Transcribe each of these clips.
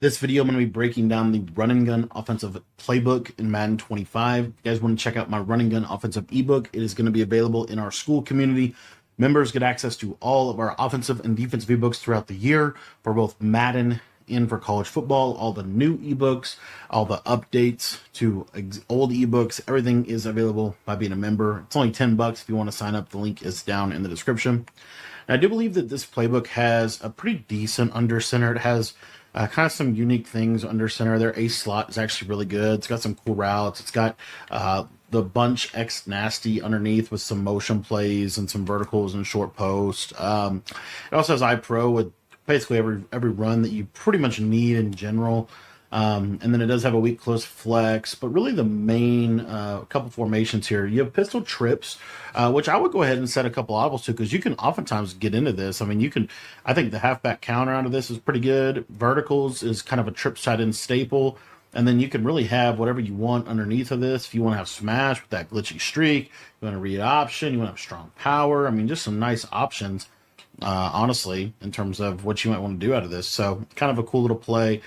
This video, I'm going to be breaking down the run and gun offensive playbook in Madden 25. If you guys want to check out my run and gun offensive ebook, it is going to be available in our school community. Members get access to all of our offensive and defensive ebooks throughout the year for both Madden and for college football. All the new ebooks, all the updates to old ebooks, everything is available by being a member. It's only $10 if you want to sign up. The link is down in the description. And I do believe that this playbook has a pretty decent under center. It has kind of some unique things under center. Their ace slot is actually really good. It's got some cool routes. It's got the bunch X nasty underneath with some motion plays and some verticals and short post. It also has iPro with basically every run that you pretty much need in general. And then it does have a weak close flex, but really the main couple formations here, you have pistol trips, which I would go ahead and set a couple audibles to because you can oftentimes get into this. I mean, I think the halfback counter out of this is pretty good. Verticals is kind of a trip side end staple. And then you can really have whatever you want underneath of this. If you want to have smash with that glitchy streak, you want to read option, you want to have strong power. I mean, just some nice options, honestly, in terms of what you might want to do out of this. So kind of a cool little play.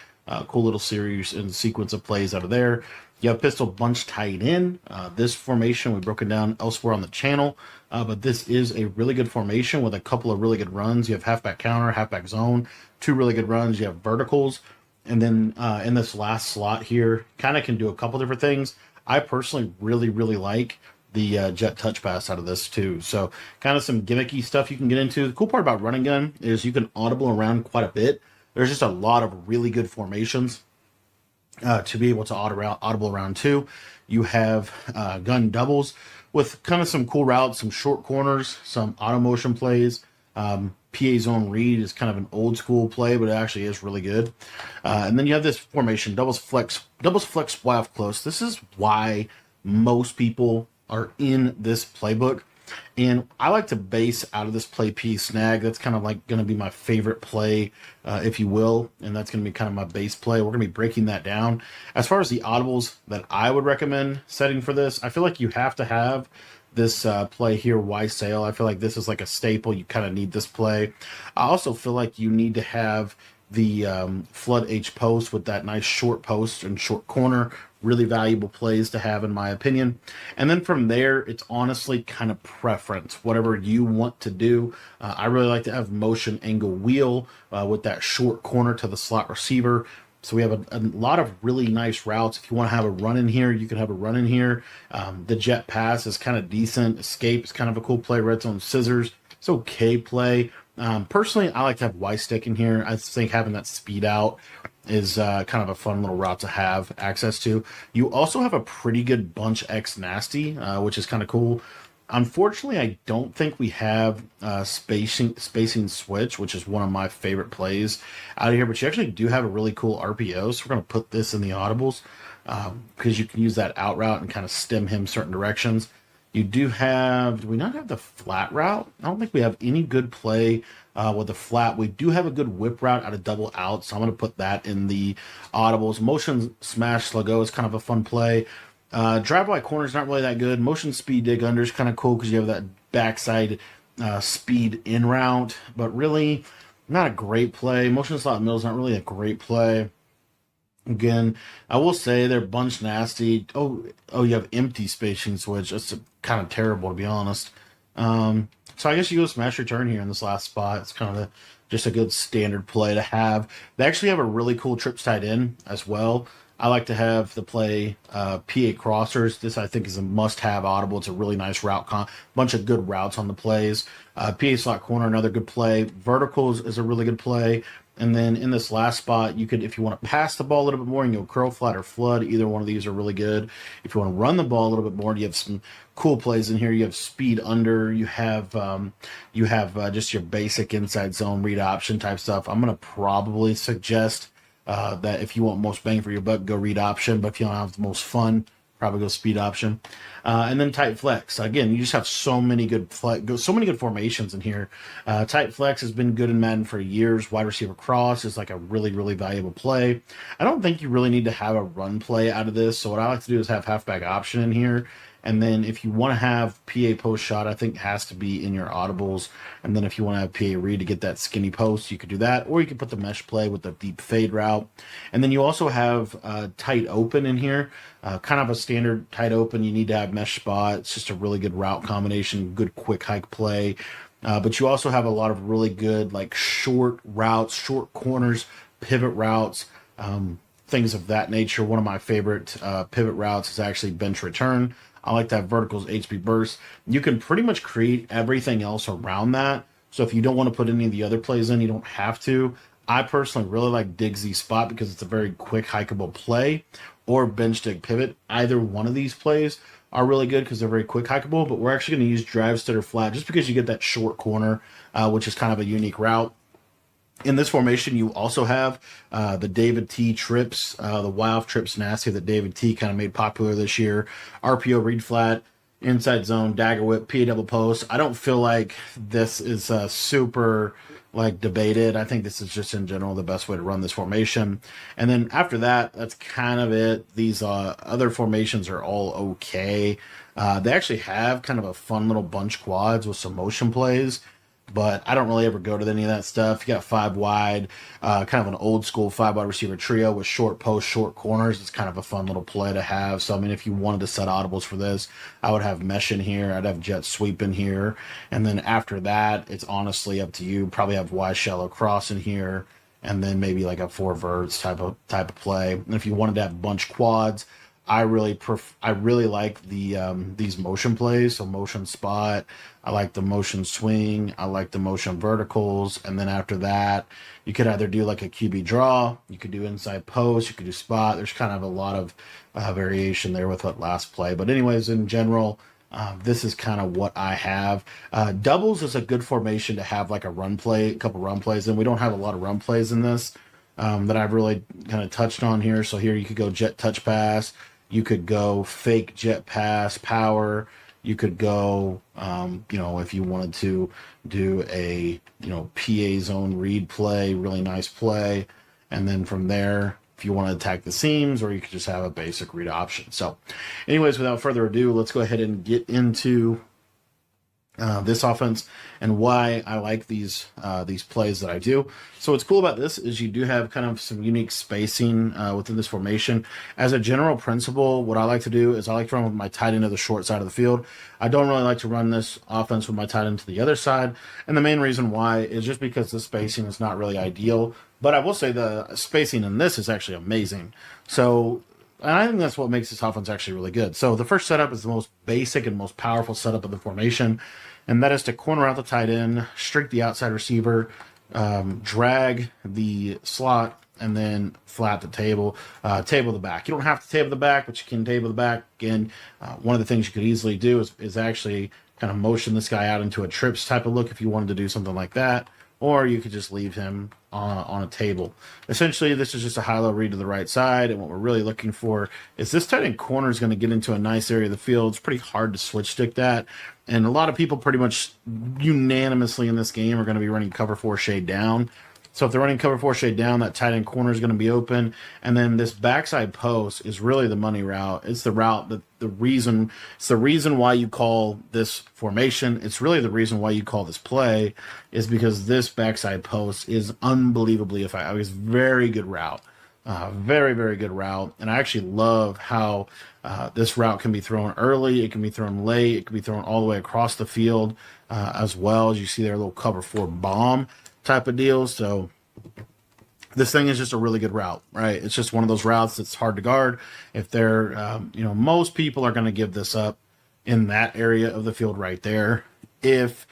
Cool little series and sequence of plays out of there. You have pistol bunch tight in. This formation, we broke it down elsewhere on the channel, but this is a really good formation with a couple of really good runs. You have halfback counter, halfback zone, two really good runs. You have verticals. And then in this last slot here, kind of can do a couple different things. I personally really like the jet touch pass out of this too. So kind of some gimmicky stuff you can get into. The cool part about running gun is you can audible around quite a bit. There's just a lot of really good formations to be able to audible around too. You have gun doubles with kind of some cool routes, some short corners, some auto motion plays. PA zone read is kind of an old school play, but it actually is really good. And then you have this formation, doubles flex Y off close. This is why most people are in this playbook. And I like to base out of this play P snag. That's kind of like going to be my favorite play, if you will. And that's going to be kind of my base play. We're going to be breaking that down. As far as the audibles that I would recommend setting for this, I feel like you have to have this play here, Y sail. I feel like this is like a staple. You kind of need this play. I also feel like you need to have the flood H post with that nice short post and short corner. Really valuable plays to have, in my opinion. And then from there, it's honestly kind of preference, whatever you want to do. I really like to have motion angle wheel with that short corner to the slot receiver. So we have a lot of really nice routes. If you want to have a run in here, you can have a run in here. The jet pass is kind of decent. Escape is kind of a cool play. Red zone scissors, it's okay play. Personally, I like to have Y stick in here. I think having that speed out is kind of a fun little route to have access to. You also have a pretty good bunch X nasty, which is kind of cool. Unfortunately, I don't think we have spacing switch, which is one of my favorite plays out of here. But you actually do have a really cool RPO, so we're going to put this in the audibles because you can use that out route and kind of stem him certain directions. You do we not have the flat route? I don't think we have any good play with the flat. We do have a good whip route out of double out, so I'm going to put that in the audibles. Motion smash sluggo is kind of a fun play. Drive by corner is not really that good. Motion speed dig under is kind of cool because you have that backside speed in route, but really not a great play. Motion slot middle is not really a great play. Again, I will say they're bunch nasty. Oh, you have empty spacing switch. That's kind of terrible, to be honest. So I guess you go smash return here in this last spot. It's kind of just a good standard play to have. They actually have a really cool trips tied in as well. I like to have the play PA crossers. This I think is a must-have audible. It's a really nice route, bunch of good routes on the plays. PA slot corner, another good play. Verticals is a really good play. And then in this last spot, you could, if you want to pass the ball a little bit more, you go curl flat or flood. Either one of these are really good. If you want to run the ball a little bit more, you have some cool plays in here. You have speed under. You have just your basic inside zone read option type stuff. I'm going to probably suggest that if you want most bang for your buck, go read option. But if you don't have the most fun, probably go speed option. And then tight flex. Again, you just have so many good formations in here. Tight flex has been good in Madden for years. Wide receiver cross is like a really valuable play. I don't think you really need to have a run play out of this. So what I like to do is have halfback option in here And then if you want to have PA post shot, I think it has to be in your audibles. And then if you want to have PA read to get that skinny post, you could do that. Or you could put the mesh play with the deep fade route. And then you also have tight open in here. Kind of a standard tight open. You need to have mesh spot. It's just a really good route combination, good quick hike play. But you also have a lot of really good like short routes, short corners, pivot routes, things of that nature. One of my favorite pivot routes is actually bench return. I like that verticals HB burst. You can pretty much create everything else around that. So if you don't want to put any of the other plays in, you don't have to. I personally really like Diggsy spot because it's a very quick hikeable play, or bench dig pivot. Either one of these plays are really good because they're very quick hikeable, but we're actually going to use drive stutter flat just because you get that short corner, which is kind of a unique route. In this formation, you also have the David T trips, the Y-off trips nasty that David T kind of made popular this year. RPO read flat, inside zone, dagger whip, PA double post. I don't feel like this is super like debated. I think this is just in general the best way to run this formation. And then after that, that's kind of it. These other formations are all okay. They actually have kind of a fun little bunch quads with some motion plays, but I don't really ever go to any of that stuff. You got 5 wide, kind of an old school 5 wide receiver trio with short posts, short corners. It's kind of a fun little play to have. So, I mean, if you wanted to set audibles for this, I would have mesh in here. I'd have jet sweep in here. And then after that, it's honestly up to you. Probably have Y shallow cross in here. And then maybe like a 4 verts type of play. And if you wanted to have bunch quads, I really like the these motion plays. So motion spot, I like the motion swing, I like the motion verticals, and then after that, you could either do like a QB draw, you could do inside post, you could do spot. There's kind of a lot of variation there with that last play. But anyways, in general, this is kind of what I have. Doubles is a good formation to have like a run play, a couple run plays, and we don't have a lot of run plays in this that I've really kind of touched on here. So here you could go jet touch pass. You could go fake jet pass power. You could go, if you wanted to do a, PA zone read play, really nice play. And then from there, if you want to attack the seams, or you could just have a basic read option. So anyways, without further ado, let's go ahead and get into this offense and why I like these plays that I do. So what's cool about this is you do have kind of some unique spacing within this formation. As a general principle, what I like to do is I like to run with my tight end to the short side of the field. I don't really like to run this offense with my tight end to the other side. And the main reason why is just because the spacing is not really ideal. But I will say the spacing in this is actually amazing. So and I think that's what makes this offense actually really good. So the first setup is the most basic and most powerful setup of the formation, and that is to corner out the tight end, streak the outside receiver, drag the slot, and then flat the table, table the back. You don't have to table the back, but you can table the back. Again, one of the things you could easily do is actually kind of motion this guy out into a trips type of look if you wanted to do something like that. Or you could just leave him on a table. Essentially, this is just a high-low read to the right side, and what we're really looking for is this tight end corner is going to get into a nice area of the field. It's pretty hard to switch stick that, and a lot of people pretty much unanimously in this game are going to be running cover 4 shade down. So if they're running cover 4 shade down, that tight end corner is going to be open. And then this backside post is really the money route. It's the route that it's the reason why you call this formation. It's really the reason why you call this play is because this backside post is unbelievably effective. It's a very good route. Very, very good route. And I actually love how this route can be thrown early. It can be thrown late. It can be thrown all the way across the field as well. As you see there, a little cover 4 bomb type of deal. So this thing is just a really good route, right? It's just one of those routes that's hard to guard. If they're, most people are going to give this up in that area of the field right there. If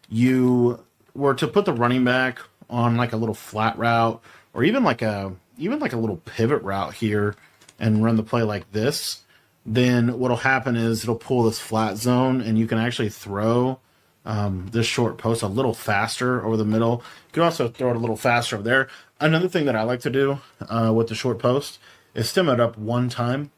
you were to put the running back on like a little flat route, or even like a little pivot route here and run the play like this, then what'll happen is it'll pull this flat zone and you can actually throw this short post a little faster over the middle. You can also throw it a little faster over there. Another thing that I like to do with the short post is stem it up one time.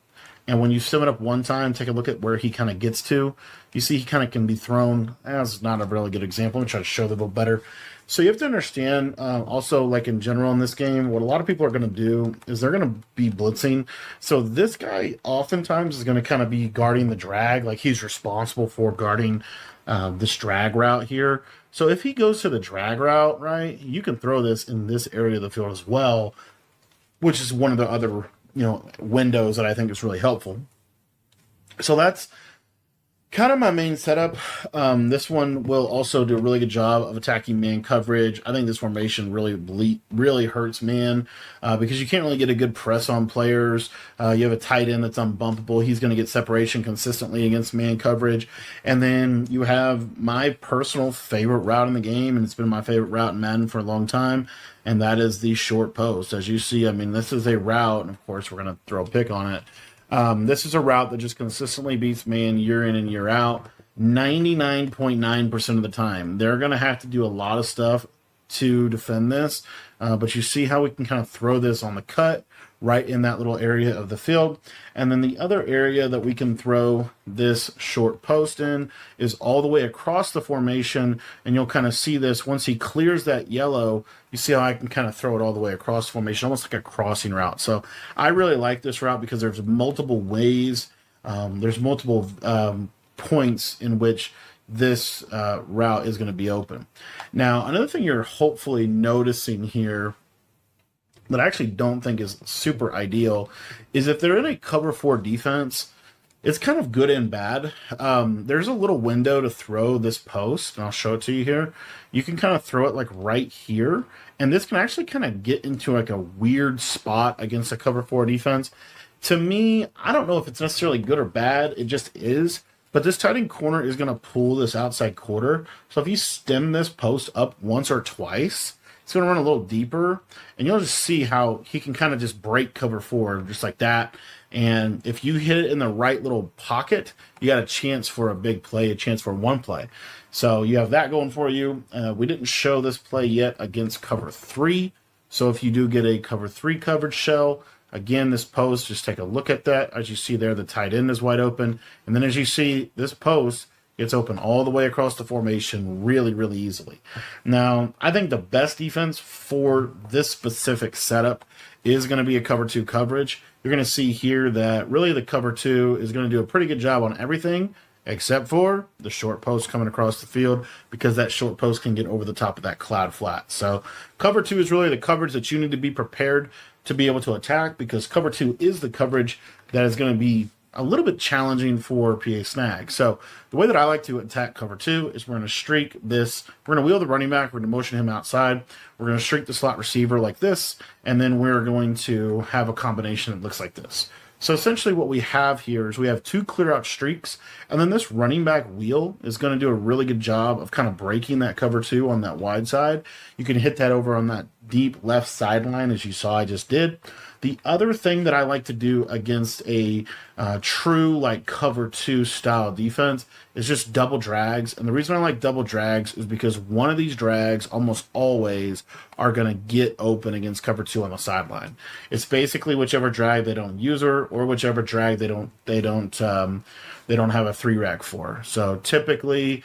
And when you stem it up one time, take a look at where he kind of gets to. You see he kind of can be thrown. That's not a really good example. Let me try to show that a little better. So you have to understand, also, like in general in this game, what a lot of people are going to do is they're going to be blitzing. So this guy oftentimes is going to kind of be guarding the drag, like he's responsible for guarding this drag route here. So if he goes to the drag route, right, you can throw this in this area of the field as well, which is one of the other windows that I think is really helpful. So that's kind of my main setup. This one will also do a really good job of attacking man coverage. I think this formation really hurts man because you can't really get a good press on players. You have a tight end that's unbumpable. He's going to get separation consistently against man coverage. And then you have my personal favorite route in the game, and it's been my favorite route in Madden for a long time, and that is the short post. As you see, I mean, this is a route, and of course we're going to throw a pick on it. This is a route that just consistently beats man year in and year out, 99.9% of the time. They're going to have to do a lot of stuff to defend this, but you see how we can kind of throw this on the cut right in that little area of the field. And then the other area that we can throw this short post in is all the way across the formation, and you'll kind of see this once he clears that yellow. You see how I can kind of throw it all the way across the formation, almost like a crossing route. So I really like this route because there's multiple ways, there's multiple points in which this route is going to be open. Now, another thing you're hopefully noticing here that I actually don't think is super ideal is if they're in a cover 4 defense, it's kind of good and bad. There's a little window to throw this post, and I'll show it to you here. You can kind of throw it like right here, and this can actually kind of get into like a weird spot against a cover 4 defense. To me, I don't know if it's necessarily good or bad. It just is. But this tight end corner is going to pull this outside quarter. So if you stem this post up once or twice, it's going to run a little deeper, and you'll just see how he can kind of just break cover 4 just like that. And if you hit it in the right little pocket, you got a chance for a big play, a chance for one play. So you have that going for you. We didn't show this play yet against cover 3. So if you do get a cover 3 coverage shell, again, this post, just take a look at that. As you see there, the tight end is wide open. And then as you see, this post gets open all the way across the formation really easily. Now, I think the best defense for this specific setup is going to be a cover 2 coverage. You're going to see here that really the cover 2 is going to do a pretty good job on everything except for the short post coming across the field, because that short post can get over the top of that cloud flat. So cover 2 is really the coverage that you need to be prepared to be able to attack, because cover 2 is the coverage that is going to be a little bit challenging for PA Snag. So the way that I like to attack cover 2 is we're going to streak this. We're going to wheel the running back. We're going to motion him outside. We're going to streak the slot receiver like this, and then we're going to have a combination that looks like this. So essentially what we have here is we have 2 clear out streaks, and then this running back wheel is going to do a really good job of kind of breaking that cover 2 on that wide side. You can hit that over on that deep left sideline, as you saw I just did. The other thing that I like to do against a true like cover 2 style defense is just double drags. And the reason I like double drags is because one of these drags almost always are going to get open against cover 2 on the sideline. It's basically whichever drag they don't use her, or whichever drag they don't have a 3 rag for. So typically,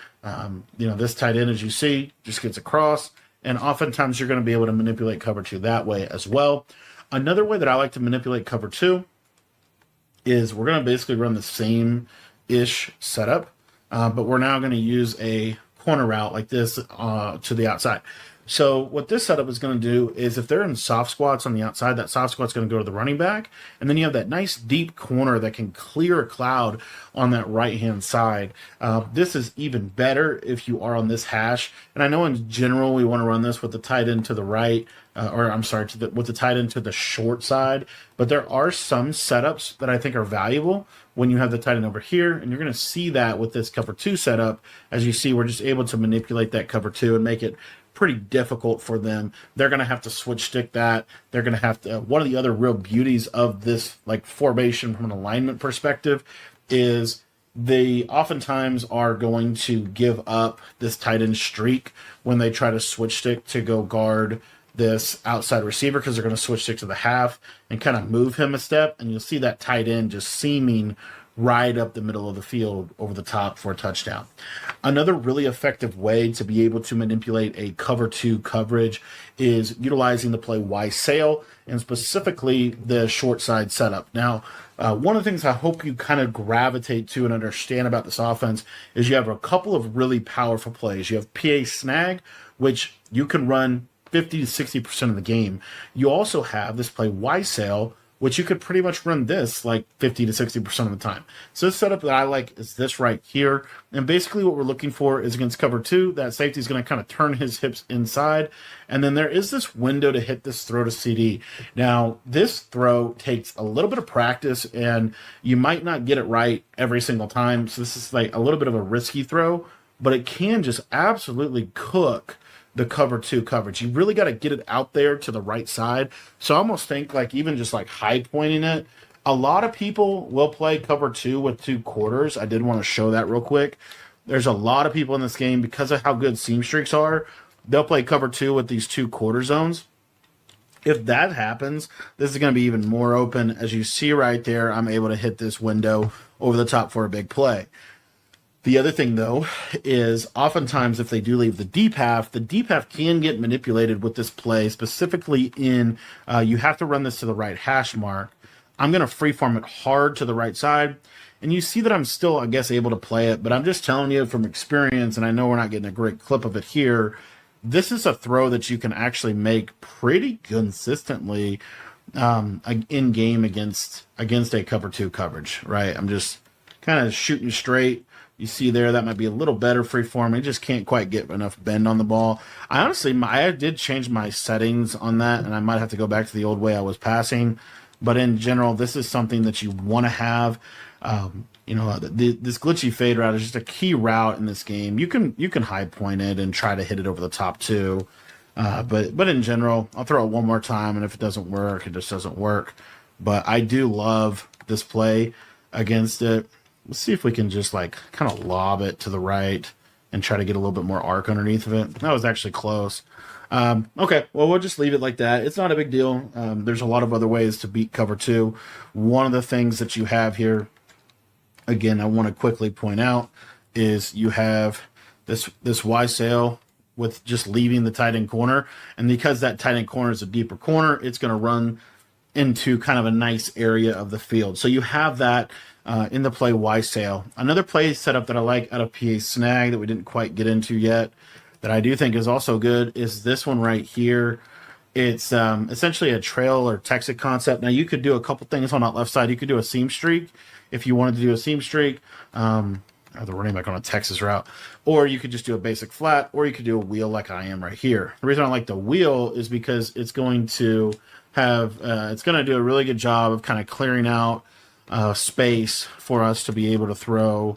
this tight end, as you see, just gets across, and oftentimes you're going to be able to manipulate cover 2 that way as well. Another way that I like to manipulate cover 2 is we're going to basically run the same-ish setup, but we're now going to use a corner route like this to the outside. So what this setup is going to do is if they're in soft squats on the outside, that soft squat's going to go to the running back, and then you have that nice deep corner that can clear a cloud on that right-hand side. This is even better if you are on this hash, and I know in general we want to run this with the tight end to the right, with the tight end to the short side, but there are some setups that I think are valuable when you have the tight end over here, and you're going to see that with this cover 2 setup. As you see, we're just able to manipulate that cover 2 and make it pretty difficult for them. They're going to have to switch stick that. They're going to have to, one of the other real beauties of this like formation from an alignment perspective is they oftentimes are going to give up this tight end streak when they try to switch stick to go guard this outside receiver, because they're going to switch stick to the half and kind of move him a step, and you'll see that tight end just seaming right up the middle of the field over the top for a touchdown. Another really effective way to be able to manipulate a cover two coverage is utilizing the play Y sail and specifically the short side setup. Now, one of the things I hope you kind of gravitate to and understand about this offense is you have a couple of really powerful plays. You have PA snag, which you can run 50 to 60% of the game. You also have this play Y sail, which you could pretty much run this like 50 to 60% of the time. So this setup that I like is this right here. And basically what we're looking for is against cover two, that safety is going to kind of turn his hips inside. And then there is this window to hit this throw to CD. Now, this throw takes a little bit of practice and you might not get it right every single time. So this is like a little bit of a risky throw, but it can just absolutely cook the cover two coverage. You really got to get it out there to the right side. So I almost think like even just like high pointing it, a lot of people will play cover two with 2 quarters. I did want to show that real quick. There's a lot of people in this game, because of how good seam streaks are, they'll play cover two with these 2 quarter zones. If that happens, this is going to be even more open. As you see right there, I'm able to hit this window over the top for a big play. The other thing, though, is oftentimes if they do leave the deep half can get manipulated with this play, specifically in you have to run this to the right hash mark. I'm going to freeform it hard to the right side, and you see that I'm still, I guess, able to play it, but I'm just telling you from experience, and I know we're not getting a great clip of it here, this is a throw that you can actually make pretty consistently in game against a cover two coverage, right? I'm just kind of shooting straight. You see there, that might be a little better freeform. I just can't quite get enough bend on the ball. I did change my settings on that, and I might have to go back to the old way I was passing. But in general, this is something that you want to have. This glitchy fade route is just a key route in this game. You can high point it and try to hit it over the top too. But in general, I'll throw it one more time, and if it doesn't work, it just doesn't work. But I do love this play against it. Let's see if we can just like kind of lob it to the right and try to get a little bit more arc underneath of it. That was actually close. Okay, well, we'll just leave it like that. It's not a big deal. There's a lot of other ways to beat cover two. One of the things that you have here, again, I want to quickly point out, is you have this Y sail with just leaving the tight end corner. And because that tight end corner is a deeper corner, it's going to run into kind of a nice area of the field. So you have that in the play Y sail. Another play setup that I like out of PA snag that we didn't quite get into yet, that I do think is also good, is this one right here. It's essentially a trail or Texas concept. Now you could do a couple things on that left side. You could do a seam streak if you wanted to do a seam streak, or the running back on a Texas route, or you could just do a basic flat, or you could do a wheel like I am right here. The reason I like the wheel is because it's going to have it's going to do a really good job of kind of clearing out space for us to be able to throw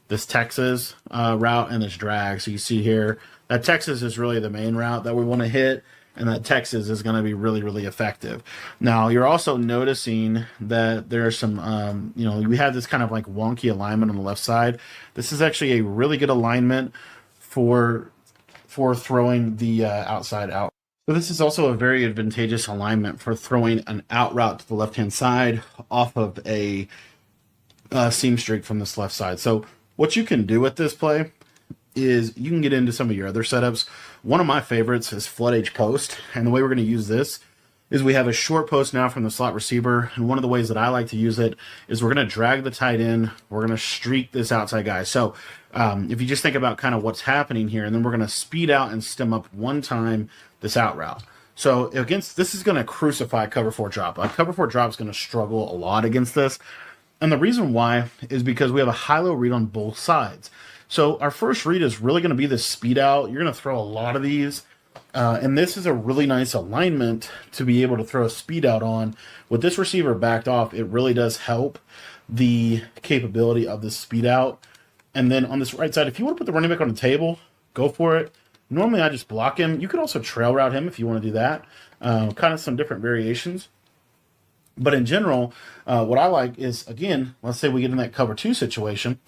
this Texas route and this drag. So you see here that Texas is really the main route that we want to hit, and that Texas is going to be really, really effective. Now, you're also noticing that there are some, we have this kind of like wonky alignment on the left side. This is actually a really good alignment for throwing the outside out. So this is also a very advantageous alignment for throwing an out route to the left-hand side off of a seam streak from this left side. So what you can do with this play is you can get into some of your other setups. One of my favorites is flood H post, and the way we're going to use this is we have a short post now from the slot receiver, and one of the ways that I like to use it is we're going to drag the tight end, we're going to streak this outside guy. So if you just think about kind of what's happening here, and then we're going to speed out and stem up one time this out route. So this is going to crucify cover four drop. Cover four drop is going to struggle a lot against this, and the reason why is because we have a high-low read on both sides. So our first read is really going to be this speed out. You're going to throw a lot of these. And this is a really nice alignment to be able to throw a speed out on. With this receiver backed off, it really does help the capability of the speed out. And then on this right side, if you want to put the running back on the table, go for it. Normally I just block him. You could also trail route him if you want to do that. Kind of some different variations. But in general, what I like is, again, let's say we get in that cover two situation,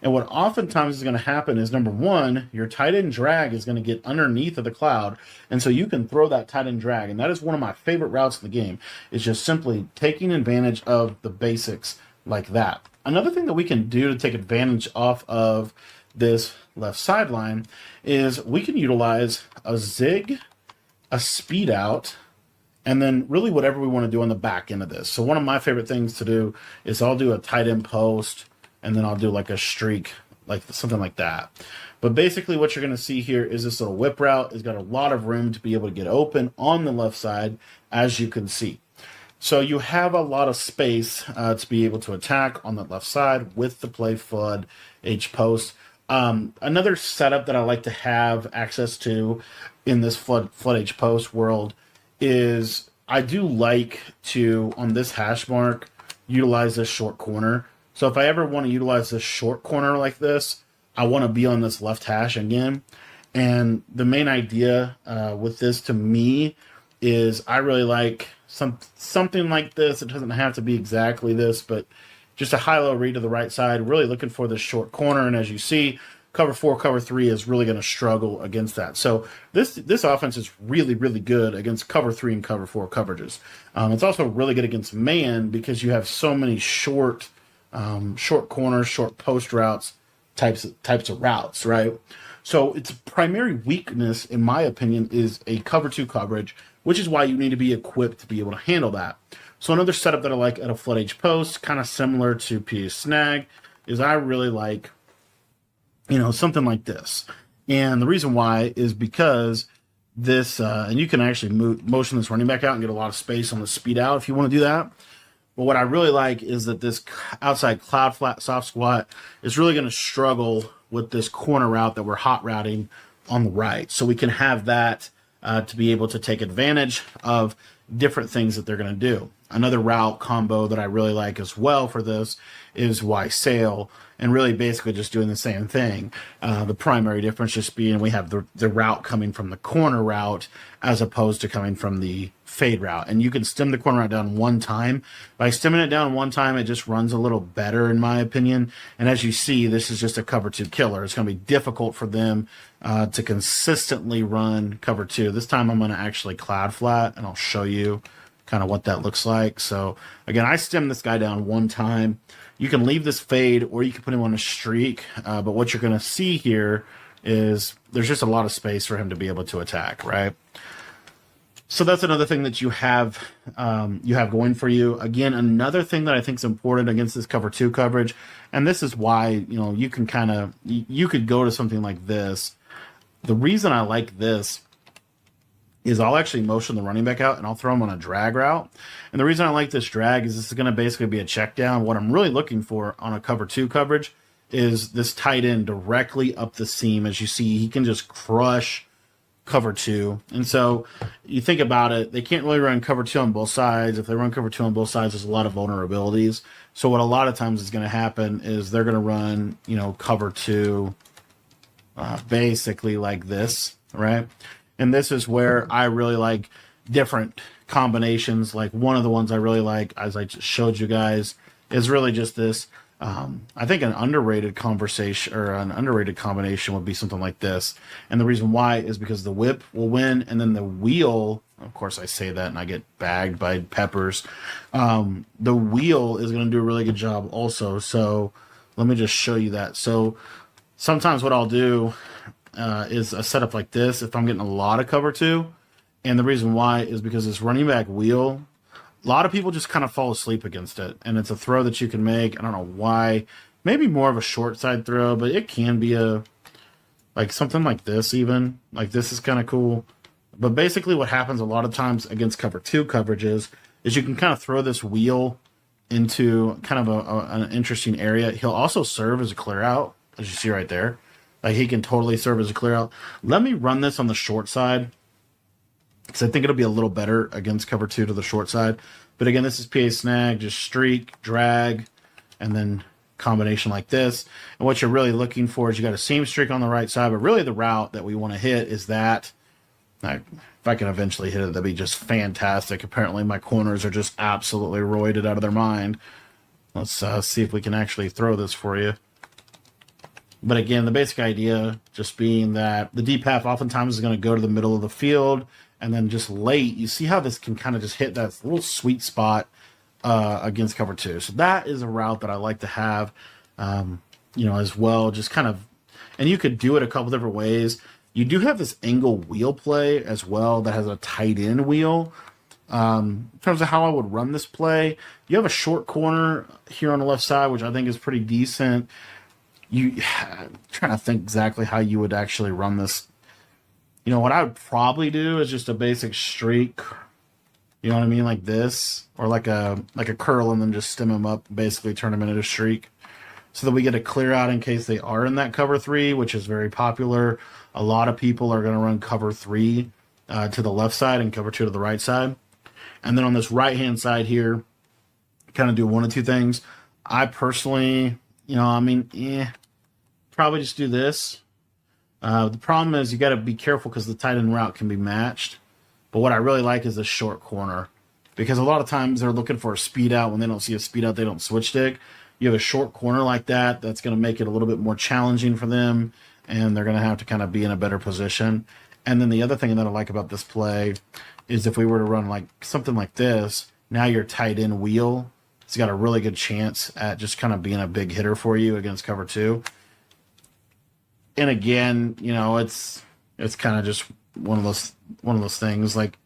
and what oftentimes is going to happen is, number one, your tight end drag is going to get underneath of the cloud, and so you can throw that tight end drag, and that is one of my favorite routes in the game, is just simply taking advantage of the basics like that. Another thing that we can do to take advantage off of this left sideline is we can utilize a zig, a speed out, and then really whatever we want to do on the back end of this. So one of my favorite things to do is I'll do a tight end post, and then I'll do like a streak, like something like that. But basically what you're going to see here is this little whip route has got a lot of room to be able to get open on the left side, as you can see. So you have a lot of space to be able to attack on the left side with the play flood H post. Another setup that I like to have access to in this flood H post world is I do like to, on this hash mark, utilize this short corner. So if I ever want to utilize this short corner like this, I want to be on this left hash again. And the main idea with this to me is I really like something like this. It doesn't have to be exactly this, but just a high-low read to the right side, really looking for this short corner. And as you see, cover 4, cover 3 is really going to struggle against that. So this offense is really, really good against cover 3 and cover 4 coverages. It's also really good against man because you have so many short corners, short post routes, types of routes, right? So its primary weakness, in my opinion, is a cover 2 coverage, which is why you need to be equipped to be able to handle that. So another setup that I like at a flood H post, kind of similar to PA snag, is I really like, something like this. And the reason why is because this, and you can actually motion this running back out and get a lot of space on the speed out if you want to do that. But what I really like is that this outside cloud flat soft squat is really going to struggle with this corner route that we're hot routing on the right. So we can have that to be able to take advantage of different things that they're going to do. Another route combo that I really like as well for this is Y sail, and really basically just doing the same thing. The primary difference just being we have the route coming from the corner route as opposed to coming from the fade route. And you can stem the corner route down one time. By stemming it down one time, it just runs a little better in my opinion. And as you see, this is just a cover 2 killer. It's going to be difficult for them to consistently run cover 2. This time I'm going to actually cloud flat, and I'll show you kind of what that looks like. So again, I stem this guy down one time. You can leave this fade or you can put him on a streak. But what you're going to see here is there's just a lot of space for him to be able to attack, right? So that's another thing that you have going for you. Again, another thing that I think is important against this cover 2 coverage, and this is why, you can you could go to something like this. The reason I like this is I'll actually motion the running back out and I'll throw him on a drag route. And the reason I like this drag is this is going to basically be a check down. What I'm really looking for on a cover 2 coverage is this tight end directly up the seam. As you see, he can just crush cover 2. And so you think about it, they can't really run cover 2 on both sides. If they run cover 2 on both sides, there's a lot of vulnerabilities. So what a lot of times is going to happen is they're going to run, cover 2 basically like this, right? And this is where I really like different combinations. Like one of the ones I really like, as I just showed you guys, is really just this. I think an underrated conversation or an underrated combination would be something like this. And the reason why is because the whip will win, and then the wheel, of course I say that and I get bagged by peppers. The wheel is going to do a really good job also. So let me just show you that. So sometimes what I'll do is a setup like this if I'm getting a lot of cover 2. And the reason why is because this running back wheel, a lot of people just kind of fall asleep against it. And it's a throw that you can make. I don't know why. Maybe more of a short side throw, but it can be like something like this even. Like this is kind of cool. But basically what happens a lot of times against cover 2 coverages is you can kind of throw this wheel into kind of an interesting area. He'll also serve as a clear out, as you see right there. Like he can totally serve as a clear out. Let me run this on the short side because I think it'll be a little better against cover 2 to the short side. But again, this is PA snag, just streak, drag, and then combination like this. And what you're really looking for is you got a seam streak on the right side, but really the route that we want to hit is that. If I can eventually hit it, that'd be just fantastic. Apparently my corners are just absolutely roided out of their mind. Let's see if we can actually throw this for you. But again, the basic idea just being that the deep half oftentimes is going to go to the middle of the field, and then just late, you see how this can kind of just hit that little sweet spot against cover two. So that is a route that I like to have, as well. Just kind of, and you could do it a couple different ways. You do have this angle wheel play as well that has a tight end wheel. In terms of how I would run this play, you have a short corner here on the left side, which I think is pretty decent. I'm trying to think exactly how you would actually run this. What I would probably do is just a basic streak. You know what I mean? Like this, or like a curl and then just stem them up, basically turn them into a streak, so that we get a clear out in case they are in that cover three, which is very popular. A lot of people are going to run cover three to the left side and cover two to the right side. And then on this right-hand side here, kind of do one of two things. I personally, probably just do this. The problem is you got to be careful because the tight end route can be matched. But what I really like is the short corner, because a lot of times they're looking for a speed out. When they don't see a speed out, they don't switch stick. You have a short corner like that, that's going to make it a little bit more challenging for them, and they're going to have to kind of be in a better position. And then the other thing that I like about this play is if we were to run like something like this, now your tight end wheel has got a really good chance at just kind of being a big hitter for you against cover two. And again, it's kind of just one of those things. Like,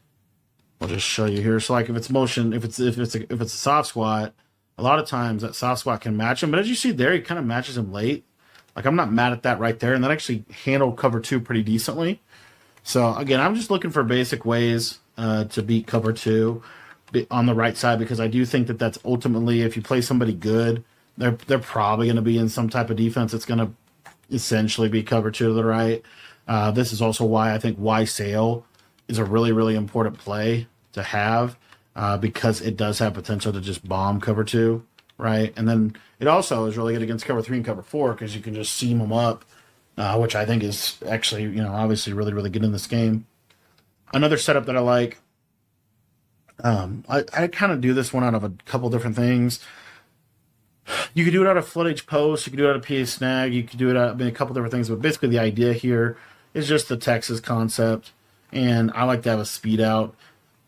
I'll just show you here. So like if it's motion, if it's a soft squat, a lot of times that soft squat can match him. But as you see there, he kind of matches him late. Like, I'm not mad at that right there, and that actually handled cover two pretty decently. So again, I'm just looking for basic ways to beat cover two on the right side, because I do think that that's ultimately, if you play somebody good, they're probably going to be in some type of defense that's going to essentially be cover two to the right. This is also why I think Y Sail is a really, really important play to have, because it does have potential to just bomb cover two, right? And then it also is really good against cover three and cover four, because you can just seam them up, which I think is actually, obviously really, really good in this game. Another setup that I like, I kind of do this one out of a couple different things. You could do it out of flood edge post, you could do it out of PA snag, you could do it out of a couple different things, but basically the idea here is just the Texas concept, and I like to have a speed out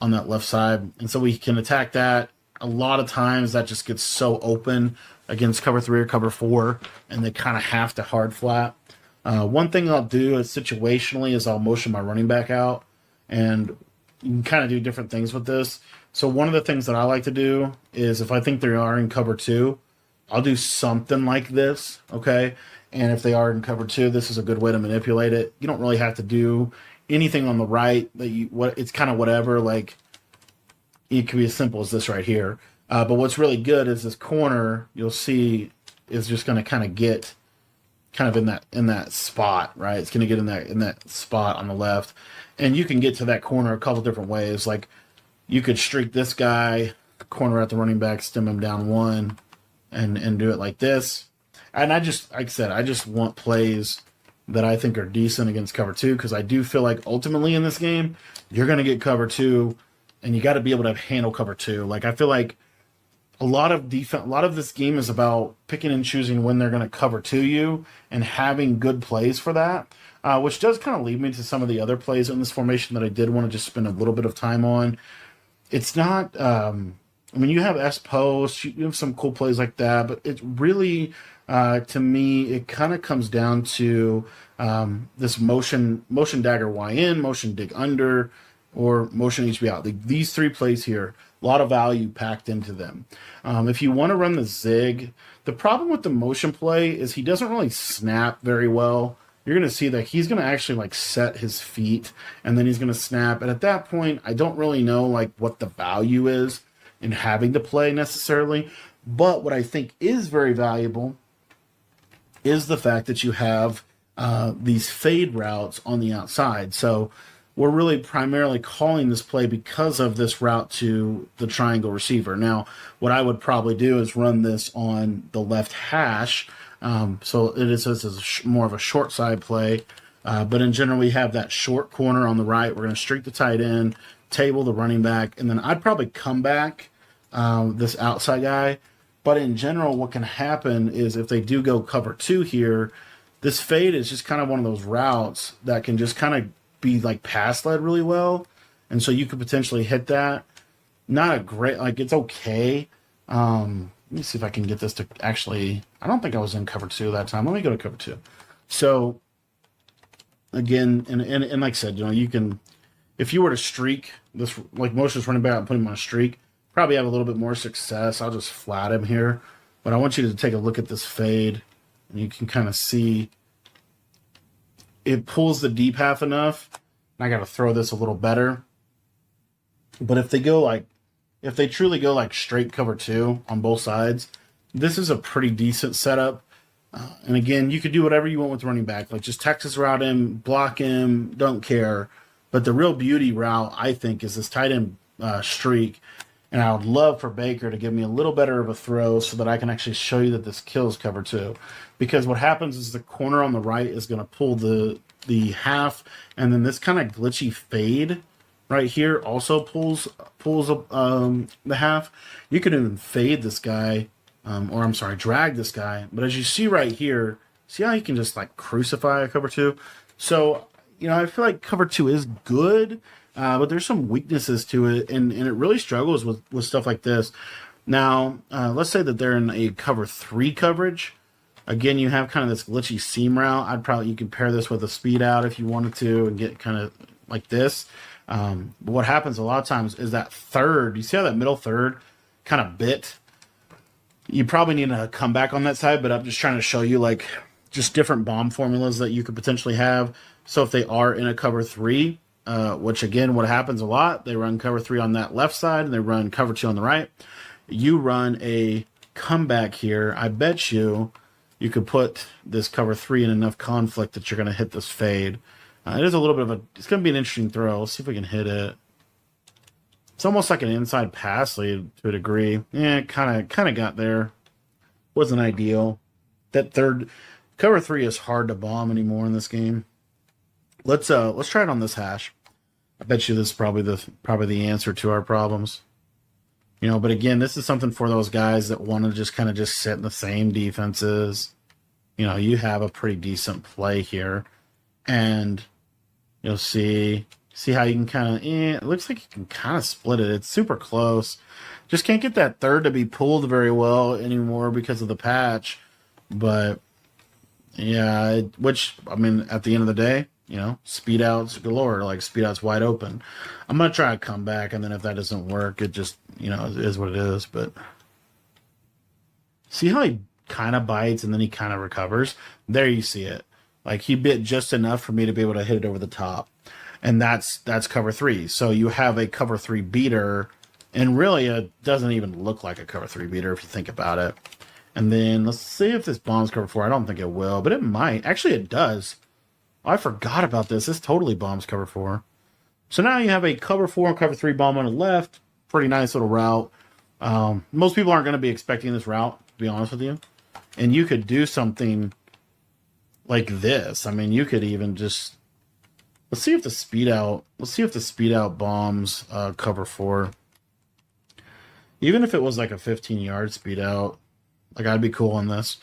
on that left side, and so we can attack that. A lot of times that just gets so open against cover three or cover four, and they kind of have to hard flat. One thing I'll do is situationally is I'll motion my running back out, and you can kind of do different things with this. So one of the things that I like to do is if I think they are in cover two, I'll do something like this, okay? And if they are in cover two, this is a good way to manipulate it. You don't really have to do anything on the right. It's kind of whatever. Like, it could be as simple as this right here. But what's really good is this corner, you'll see, is just going to kind of get kind of in that spot, right? It's going to get in that spot on the left. And you can get to that corner a couple different ways. Like, you could streak this guy, corner at the running back, stem him down one, and do it like this. And like I said, I just want plays that I think are decent against cover two, because I do feel like ultimately in this game, you're going to get cover two, and you got to be able to handle cover two. Like, I feel like a lot of this game is about picking and choosing when they're going to cover to you and having good plays for that, which does kind of lead me to some of the other plays in this formation that I did want to just spend a little bit of time on. It's not, you have S post, you have some cool plays like that, but it's really, to me, it kind of comes down to this motion dagger Y in, motion dig under, or motion HB out. These three plays here, a lot of value packed into them. If you want to run the zig, the problem with the motion play is he doesn't really snap very well. You're going to see that he's going to actually like set his feet, and then he's going to snap. And at that point, I don't really know like what the value is in having the play necessarily. But what I think is very valuable is the fact that you have these fade routes on the outside. So we're really primarily calling this play because of this route to the triangle receiver. Now, what I would probably do is run this on the left hash. So it is more of a short side play. But in general, we have that short corner on the right. We're going to streak the tight end, table the running back, and then I'd probably come back this outside guy. But in general, what can happen is if they do go cover two here, this fade is just kind of one of those routes that can just kind of be like pass led really well. And so you could potentially hit that. Not a great, like, it's okay. Let me see if I can get this to actually, I don't think I was in cover 2 that time. Let me go to cover 2. So again, and like I said, you can, if you were to streak this, like most just running back and put him on a streak, probably have a little bit more success. I'll just flat him here. But I want you to take a look at this fade, and you can kind of see it pulls the deep half enough. I got to throw this a little better. But if they truly go like straight cover 2 on both sides, this is a pretty decent setup. And again, you could do whatever you want with running back, like just Texas route him, block him, don't care. But the real beauty route, I think, is this tight end streak. And I would love for Baker to give me a little better of a throw so that I can actually show you that this kills cover 2. Because what happens is the corner on the right is going to pull the half, and then this kind of glitchy fade right here also pulls the half. You can even fade this guy, drag this guy. But as you see right here, see how you can just like crucify a cover 2? So, I feel like cover 2 is good. But there's some weaknesses to it, and it really struggles with stuff like this. Now, let's say that they're in a cover 3 coverage. Again, you have kind of this glitchy seam route. You could pair this with a speed out if you wanted to and get kind of like this. But what happens a lot of times is that third, you see how that middle third kind of bit? You probably need a comeback on that side, but I'm just trying to show you like just different bomb formulas that you could potentially have. So if they are in a cover 3, which again, what happens a lot, they run cover 3 on that left side and they run cover 2 on the right. You run a comeback here. I bet you could put this cover 3 in enough conflict that you're going to hit this fade. It is a little bit of it's going to be an interesting throw. Let's see if we can hit it. It's almost like an inside pass lead to a degree. Yeah, kind of got there. Wasn't ideal. That third cover 3 is hard to bomb anymore in this game. Let's try it on this hash. I bet you this is probably the answer to our problems. But again, this is something for those guys that want to just kind of just sit in the same defenses. You have a pretty decent play here. And you'll see how you can kind of, it looks like you can kind of split it. It's super close. Just can't get that third to be pulled very well anymore because of the patch. But, yeah, at the end of the day, speed outs galore, like speed outs wide open. I'm going to try a comeback, and then if that doesn't work, it just, it is what it is. But see how he kind of bites and then he kind of recovers? There you see it. Like he bit just enough for me to be able to hit it over the top. And that's cover 3. So you have a cover 3 beater, and really it doesn't even look like a cover 3 beater if you think about it. And then let's see if this bombs cover 4. I don't think it will, but it might. Actually, it does. I forgot about this. This totally bombs cover 4. So now you have a cover 4 and cover 3 bomb on the left. Pretty nice little route. Most people aren't going to be expecting this route, to be honest with you. And you could do something like this. You could even just... Let's see if the speed out bombs cover 4. Even if it was like a 15-yard speed out, like I'd be cool on this.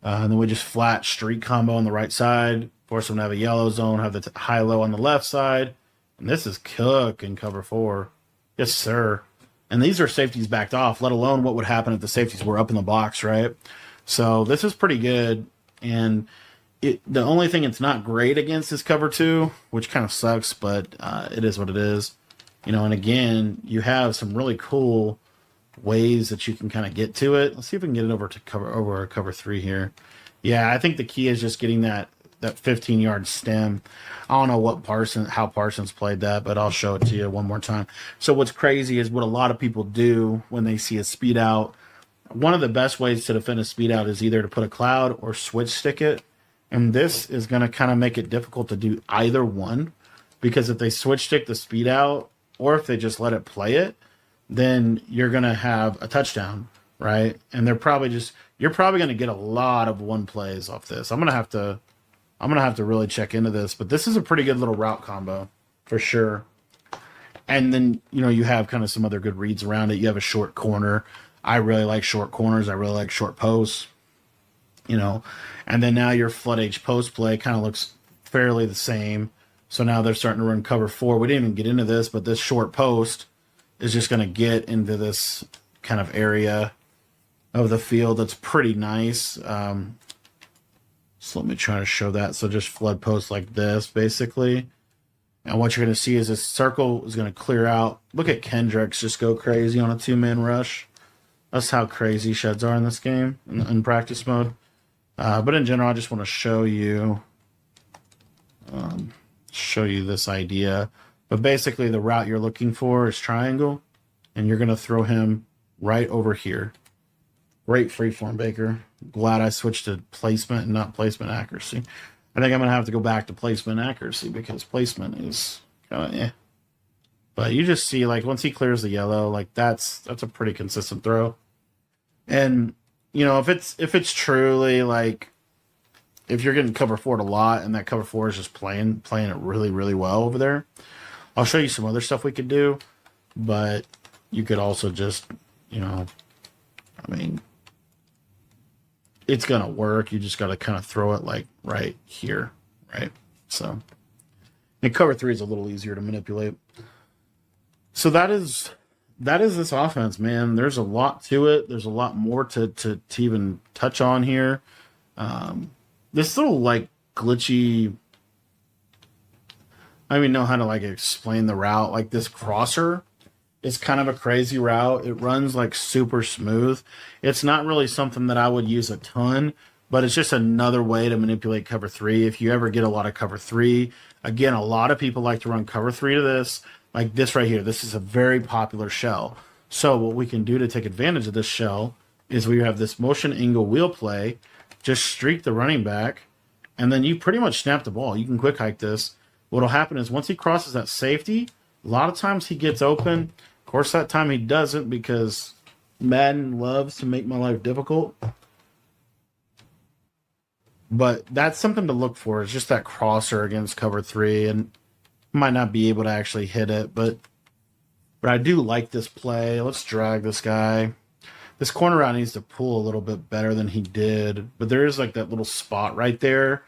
And then we just flat streak combo on the right side. Force them to have a yellow zone, have the high-low on the left side. And this is cook in cover 4. Yes, sir. And these are safeties backed off, let alone what would happen if the safeties were up in the box, right? So this is pretty good. And the only thing it's not great against is cover 2, which kind of sucks, but it is what it is. And again, you have some really cool ways that you can kind of get to it. Let's see if we can get it over cover 3 here. Yeah, I think the key is just getting that 15-yard stem. I don't know how Parsons played that, but I'll show it to you one more time. So what's crazy is what a lot of people do when they see a speed out. One of the best ways to defend a speed out is either to put a cloud or switch stick it. And this is going to kind of make it difficult to do either one, because if they switch stick the speed out, or if they just let it play it, then you're going to have a touchdown, right? And you're probably going to get a lot of one plays off this. I'm going to have to really check into this, but this is a pretty good little route combo for sure. And then, you have kind of some other good reads around it. You have a short corner. I really like short corners. I really like short posts, and then now your flood H post play kind of looks fairly the same. So now they're starting to run cover 4. We didn't even get into this, but this short post is just going to get into this kind of area of the field that's pretty nice. So let me try to show that. So just flood posts like this, basically. And what you're going to see is this circle is going to clear out. Look at Kendricks just go crazy on a 2-man rush. That's how crazy sheds are in this game, in practice mode. But in general, I just want to show you this idea. But basically, the route you're looking for is triangle, and you're going to throw him right over here. Great freeform, Baker. Glad I switched to placement and not placement accuracy. I think I'm going to have to go back to placement accuracy because placement is kind of eh. But you just see, like, once he clears the yellow, like, that's a pretty consistent throw. And, you know, if it's truly, like, if you're getting cover 4 a lot and that cover 4 is just playing it really, really well over there, I'll show you some other stuff we could do. But you could also just, you know, I mean, it's going to work. You just got to kind of throw it, like, right here, right? So, and cover 3 is a little easier to manipulate. So that is this offense, man. There's a lot to it. There's a lot more to even touch on here. This little, like, glitchy, I don't even know how to, like, explain the route. Like, this crosser is kind of a crazy route. It runs, like, super smooth. It's not really something that I would use a ton, but it's just another way to manipulate cover 3. If you ever get a lot of cover 3, again, a lot of people like to run cover 3 to this. Like this right here. This is a very popular shell. So what we can do to take advantage of this shell is we have this motion angle wheel play, just streak the running back, and then you pretty much snap the ball. You can quick hike this. What'll happen is once he crosses that safety, a lot of times he gets open. Of course, that time he doesn't because Madden loves to make my life difficult. But that's something to look for. It's just that crosser against cover 3, and might not be able to actually hit it, but I do like this play. Let's drag this guy. This corner route needs to pull a little bit better than he did, but there is like that little spot right there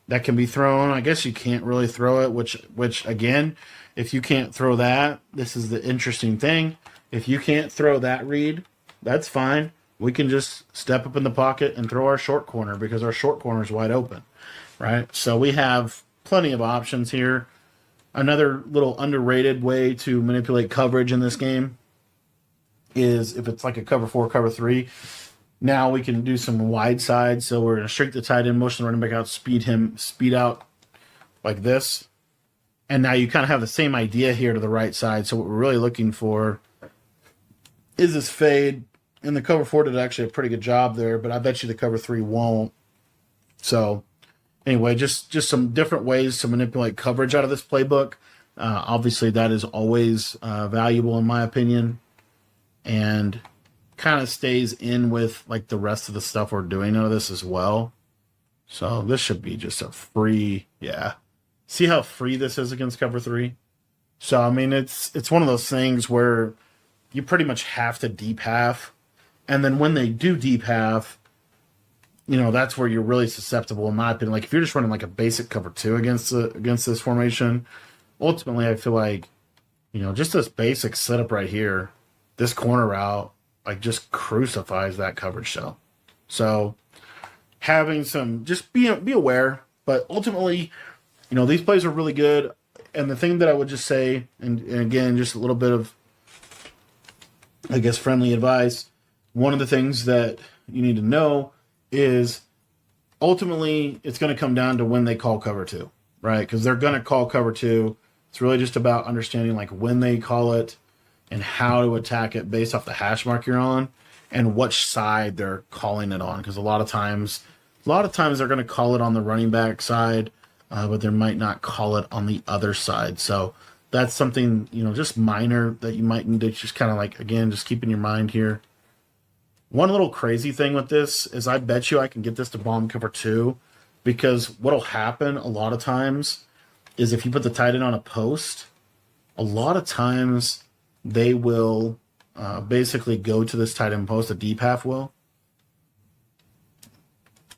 that can be thrown. I guess you can't really throw it, which again, if you can't throw that, this is the interesting thing. If you can't throw that read, that's fine. We can just step up in the pocket and throw our short corner because our short corner is wide open, right? So we have plenty of options here. Another little underrated way to manipulate coverage in this game is if it's like a cover 4, cover 3. Now we can do some wide side. So we're going to streak the tight end, motion the running back out, speed out like this. And now you kind of have the same idea here to the right side. So what we're really looking for is this fade. And the cover 4 did actually a pretty good job there, but I bet you the cover 3 won't. So anyway, just some different ways to manipulate coverage out of this playbook. Obviously, that is always valuable in my opinion, and kind of stays in with like the rest of the stuff we're doing out of this as well. So this should be just a free, yeah. See how free this is against cover 3? So I mean, it's one of those things where you pretty much have to deep half, and then when they do deep half, you know, that's where you're really susceptible, in my opinion. Like, if you're just running like a basic cover 2 against this formation, ultimately, I feel like, you know, just this basic setup right here, this corner route, like, just crucifies that coverage shell. So, having some, just be aware. But ultimately, you know, these plays are really good. And the thing that I would just say, and again, just a little bit of, I guess, friendly advice. One of the things that you need to know is ultimately it's going to come down to when they call cover 2, right? Because they're going to call cover 2. It's really just about understanding like when they call it and how to attack it based off the hash mark you're on and which side they're calling it on. Because a lot of times they're going to call it on the running back side, but they might not call it on the other side. So that's something, you know, just minor that you might need to just kind of like, again, just keep in your mind here. One little crazy thing with this is I bet you I can get this to bomb cover 2, because what'll happen a lot of times is if you put the tight end on a post, a lot of times they will basically go to this tight end post, a deep half will.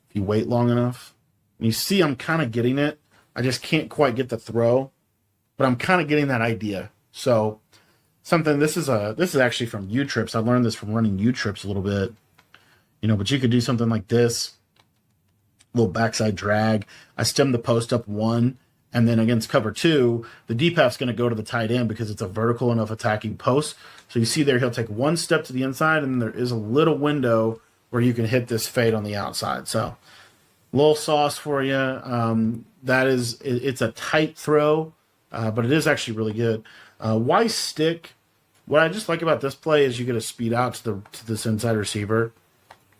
If you wait long enough. And you see I'm kind of getting it. I just can't quite get the throw, but I'm kind of getting that idea. So something, this is actually from U-Trips. I learned this from running U-Trips a little bit. But you could do something like this, little backside drag. I stem the post up one, and then against cover two, the deep half's going to go to the tight end because it's a vertical enough attacking post. So you see there, he'll take one step to the inside, and there is a little window where you can hit this fade on the outside. So little sauce for you. It's a tight throw, but it is actually really good. Why stick? What I just like about this play is you get a speed out to this inside receiver.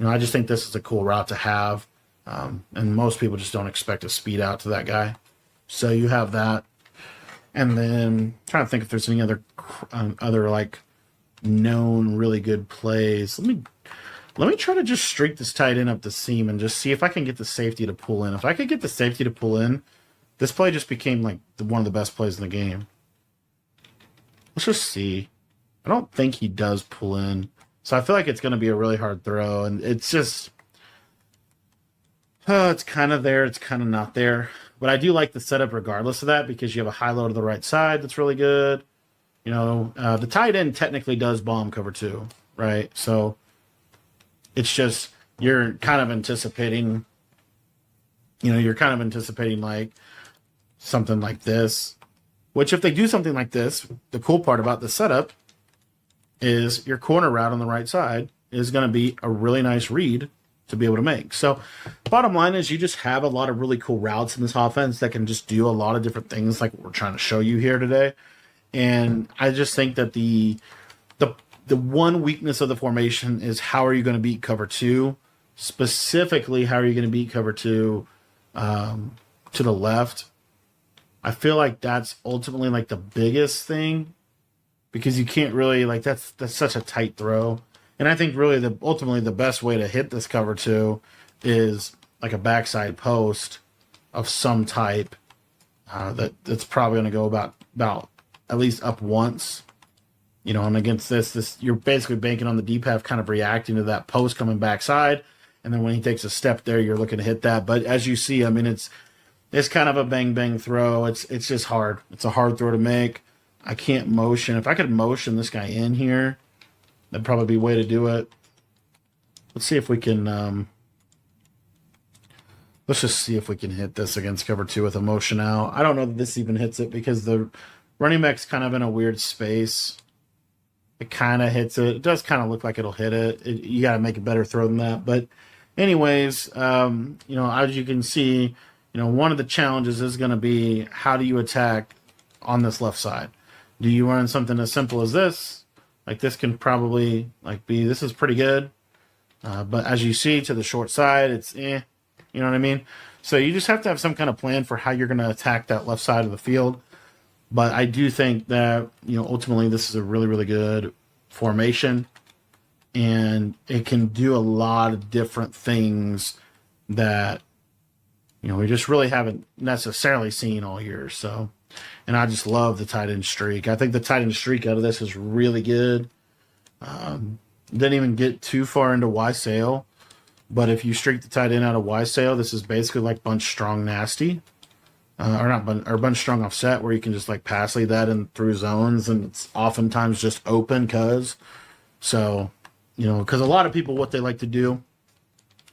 I just think this is a cool route to have, and most people just don't expect a speed out to that guy. So you have that, and then I'm trying to think if there's any other like known really good plays. Let me try to just streak this tight end up the seam and just see if I can get the safety to pull in. If I could get the safety to pull in, this play just became like one of the best plays in the game. Let's just see. I don't think he does pull in. So I feel like it's going to be a really hard throw. And it's just, it's kind of there. It's kind of not there. But I do like the setup regardless of that because you have a high low to the right side that's really good. The tight end technically does bomb cover two, right? So it's just, you're kind of anticipating like something like this, which if they do something like this, the cool part about the setup is your corner route on the right side is going to be a really nice read to be able to make. So bottom line is you just have a lot of really cool routes in this offense that can just do a lot of different things like we're trying to show you here today. And I just think that the one weakness of the formation is how are you going to beat cover two? Specifically, how are you going to beat cover two to the left? I feel like that's ultimately like the biggest thing because you can't really that's such a tight throw. And I think really ultimately the best way to hit this cover two is like a backside post of some type that's probably going to go about at least up once. And against this you're basically banking on the deep half kind of reacting to that post coming backside. And then when he takes a step there, you're looking to hit that. But as you see, I mean, it's kind of a bang throw. It's just hard. It's a hard throw to make. I can't motion. If I could motion this guy in here, that'd probably be a way to do it. Let's see if we can. Let's just see if we can hit this against cover two with a motion out. I don't know that this even hits it because the running back's kind of in a weird space. It kind of hits it. It does kind of look like it'll hit it. You got to make a better throw than that. But anyways, as you can see, one of the challenges is going to be how do you attack on this left side? Do you run something as simple as this? Like this can probably this is pretty good. But as you see to the short side, it's you know what I mean? So you just have to have some kind of plan for how you're going to attack that left side of the field. But I do think that, ultimately this is a really, really good formation. And it can do a lot of different things that, we just really haven't necessarily seen all year. So, and I just love the tight end streak. I think the tight end streak out of this is really good. Didn't even get too far into Y sail. But if you streak the tight end out of Y sail, this is basically like bunch strong nasty. Or bunch strong offset where you can just pass lead that in through zones, and it's oftentimes just open because a lot of people, what they like to do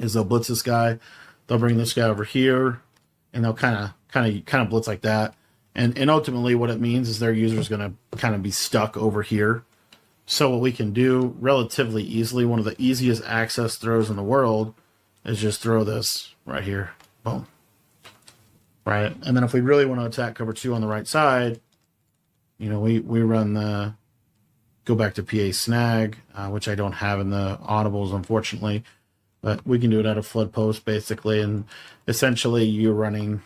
is they'll blitz this guy, they'll bring this guy over here, and they'll kind of blitz like that, and ultimately what it means is their user is going to kind of be stuck over here. So what we can do relatively easily, one of the easiest access throws in the world, is just throw this right here, boom. Right, and then if we really want to attack cover two on the right side, we run the go back to PA snag, which I don't have in the audibles, unfortunately, but we can do it out of flood post basically, and essentially you're running,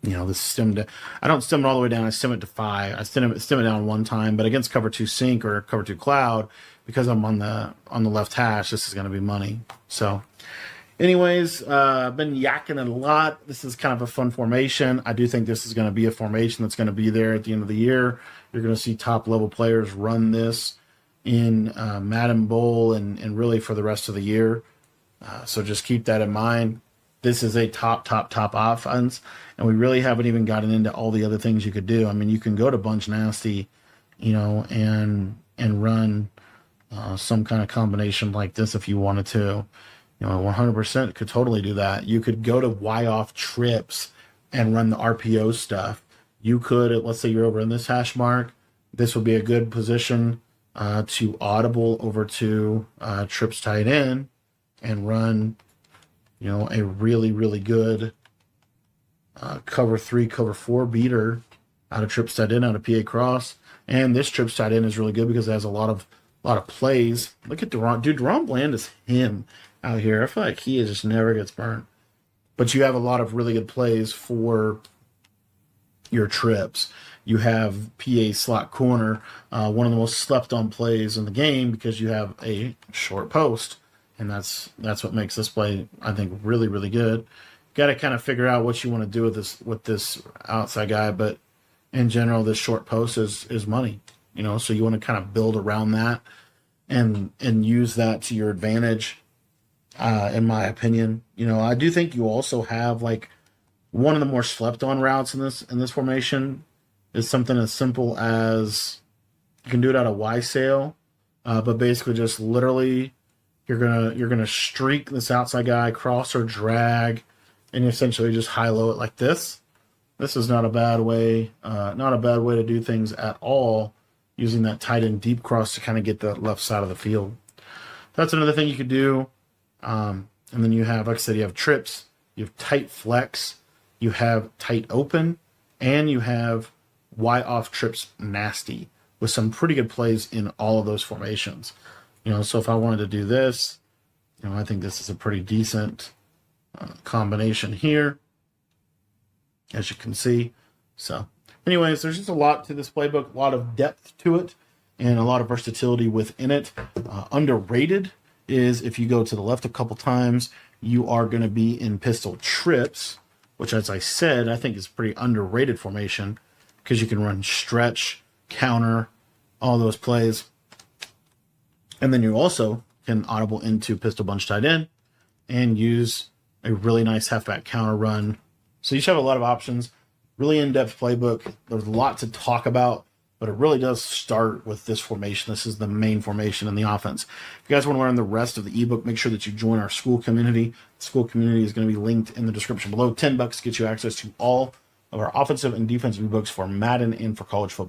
this stem to. I don't stem it all the way down. I stem it to 5. I stem it down one time, but against cover two sink or cover two cloud, because I'm on the left hash, this is going to be money. So. Anyways, I've been yakking it a lot. This is kind of a fun formation. I do think this is going to be a formation that's going to be there at the end of the year. You're going to see top-level players run this in Madden Bowl and really for the rest of the year. So just keep that in mind. This is a top offense, and we really haven't even gotten into all the other things you could do. I mean, you can go to bunch nasty, and run some kind of combination like this if you wanted to. 100% could totally do that. You could go to Y off trips and run the RPO stuff. You could, let's say you're over in this hash mark, this would be a good position to audible over to trips tight end and run, a really, really good cover 3, cover 4 beater out of trips tight end, out of PA cross. And this trips tight end is really good because it has a lot of plays. Look at Deron. Dude, Deron Bland is him out here. I feel like he just never gets burnt. But you have a lot of really good plays for your trips. You have PA slot corner, one of the most slept on plays in the game because you have a short post. And that's what makes this play, I think, really, really good. Got to kind of figure out what you want to do with this outside guy, but in general, this short post is money. So you want to kind of build around that and use that to your advantage. In my opinion, I do think you also have like one of the more slept on routes in this formation is something as simple as you can do it out of Y sail, but basically just literally you're gonna streak this outside guy, cross or drag, and essentially just high-low it like this. This is not a bad way, to do things at all, using that tight end deep cross to kind of get the left side of the field. That's another thing you could do. And then you have, like I said, you have trips, you have tight flex, you have tight open, and you have Y off trips nasty with some pretty good plays in all of those formations. So if I wanted to do this, I think this is a pretty decent combination here, as you can see. So anyways, there's just a lot to this playbook, a lot of depth to it, and a lot of versatility within it. Underrated is if you go to the left a couple times, you are going to be in pistol trips, which, as I said, I think is a pretty underrated formation because you can run stretch, counter, all those plays. And then you also can audible into pistol bunch tight end and use a really nice halfback counter run. So you should have a lot of options. Really in-depth playbook. There's a lot to talk about, but it really does start with this formation. This is the main formation in the offense. If you guys want to learn the rest of the ebook, make sure that you join our school community. The school community is going to be linked in the description below. $10 gets you access to all of our offensive and defensive ebooks for Madden and for college football.